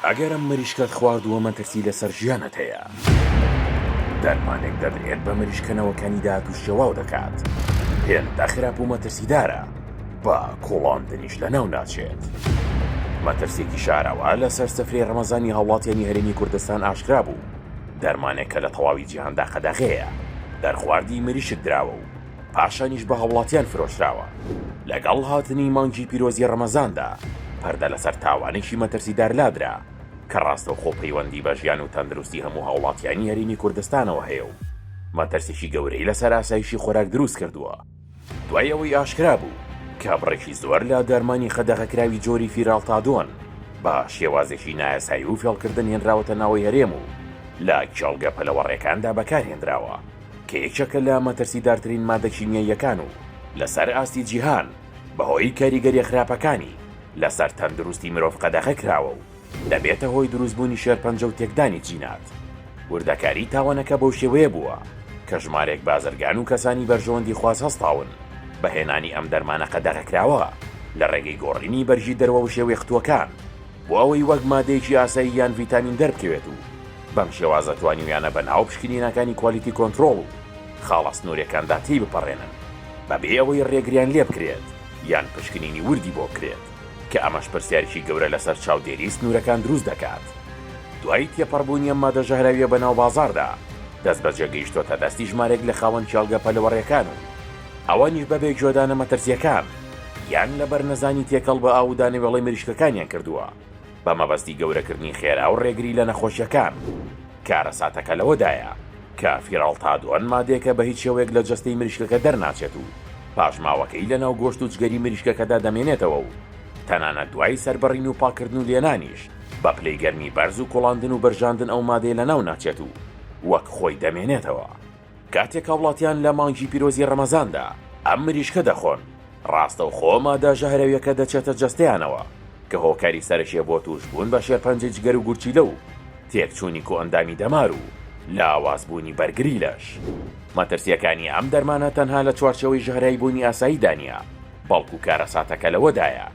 ئەگەرم مریشکت خواردووە مەترسی لەسەر ژیانت هەیە، دەرمانێک دەدرێت بە مریشکەنەوەکانی داهات و شێواو دەکات. هێندە خراپ و مەترسیدارە، بە کوڵاندنیش لەناو ناچێت. مەترسێکی شاراوە لەسەر سەفرەی ڕەمەزانی هاوڵاتیانی هەرێمی کوردستان ئاشکرا بوو. دەرمانێک کە لە تەواوی جیهاندا قەدەغەیە، دەرخواردی مریشک دراوە و پاشانیش بە هاوڵاتیان فرۆشراوە. لەگەڵ هاتنی مانگی پیرۆزی ڕەمەزاندا پەردە لەسەر تاوانێکی مەترسیدار لادرا کە ڕاستە و خۆپەیوەندی بە ژیان و تەندروستی هەموو هاوڵاتیانی هەرێمی کوردستانەوە هەیە و مەترسێکی گەورەی لەسەر ئاسایشی خۆراک دروست کردووە. دوای ئەوەی ئاشکرا بوو کە بڕێکی زۆر لە دەرمانی خەدەغەکراوی جۆری فیرالتادۆن بە شێوازێکی نایاسایی و فێڵکردن هێنراوەتە ناوەی هەرێم و لە کێڵگە پەلەوەڕێکاندا بەکارهێنراوە کە یەکێکە لە مەترسیدارترین مادە کیمیاییەکان و لەسەر ئاستی جیهان بەهۆی کاریگەری خراپەکانی لەسەر تەندروستی مرۆڤ قەدەغە کراوە و دەبێتە هۆی دروستبوونی شێرپەنجە و تێکدانی جینات. وردەکاری تاوانەکە بەو شێوەیە بووە کە ژمارێک بازرگان و کەسانی بەرژەوەندی خواز هەستاون بەهێنانی ئەم دەرمانە قەدەغەکراوە لە ڕێگەی گۆڕینی بەرژی دەرەوە و شێوەی خستووەکان بۆ ئەوەی وەک مادەیەکی ئاسایی یان ڤیتامین دەربکەوێت و بەم شێوازە توانیویانە بە ناو پشکنینەکانی کوالیتی کۆنتڕۆڵ و خاڵە سنوورەکاندا تێی بپەڕێنن بەبێ ئەوەی ڕێگریان لێ بکرێت یان پشکنینی وردی بۆ بکرێت کە ئەمەش پرسیارێکی گەورە لەسەر چاودێری سنوورەکان دروست دەکات. دوای تێپەڕبوونی ئەم مادە ژەهراویە بەناو بازاڕدا دەست بەجێ گەیشتۆتە دەستی ژمارێک لە خاوەن کێڵگە پەلەوەڕێکان و ئەوانیش بەبێ گوێدانە مەترسیەکان یان لەبەر نەزانی تێکەڵ بە ئاودانە وێڵەی مریشکەکانیان کردووە بە مەبەستی گەورەکردنی خێرا و ڕێگری لە نەخۆشیەکان. کارە ساتەکە لەوەدایە کە فیرالتادۆن مادێکە بە هیچ شێوەیەک لە جەستەی مریشکەکە دەرناچێت و پاشماوەکەی لەناو گۆشت و جگەری مریشکەکەدا دەمێنێتەوە و تەنانەت دوای سەربەڕین و پاکردن و لێنانیش بە پلەی گەرمی بەرز و کوڵاندن و بەرژاندن ئەو مادەی لەناو ناچێت و وەک خۆی دەمێنێتەوە. کاتێک هاوڵاتیان لە مانگی پیرۆزی ڕەمەزاندا ئەم مریشکە دەخۆن، ڕاستە و خۆ مادە ژەهراویەکە دەچێتە جەستەیانەوە کە هۆکاری سەرشیە بۆ توشبوون بە شێرپەنجەی جگەر و گورچیلە و تێکچوونی و ئەندامی دەمار و لاوازبوونی بەرگری لەش. مەترسیەکانی ئەم دەرمانە تەنها لە چوارچەوەی ژەهرایی بوونی ئاسایی دانیە، بەڵکو کارە ساتەکە لەوەدایە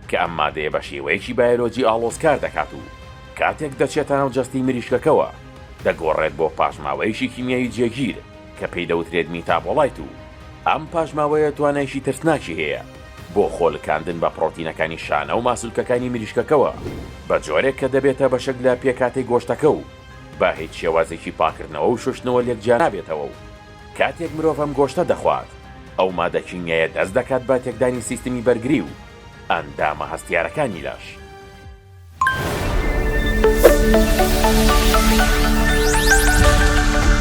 کە ئەم مادەیە بە شێوەیەکی بایۆلۆجی ئاڵۆزکار دەکات و کاتێک دەچێتە ناو جەستی مریشکەکەوە دەگۆڕێت بۆ پاشماوەیەکی کیمیایی جێگیر کە پێی دەوترێت میتابۆڵایت و ئەم پاشماوەیە توانایشی ترسناکی هەیە بۆ خۆلکاندن بە پرۆتینەکانی شانە و ماسولکەکانی مریشکەکەوە بە جۆرێک کە دەبێتە بەشێک لە پێکاتی گۆشتەکە و بە هیچ شێوازێکی پاکردنەوە و شوشتنەوە لێکجیا نابێتەوە و کاتێک مرۆڤ ئەم گۆشتە دەخوات ئەو مادە کیمیاییە دەست دەکات بە تێکدانی سیستمی بەرگری و ئەندامە هەستیارەکانی لەش.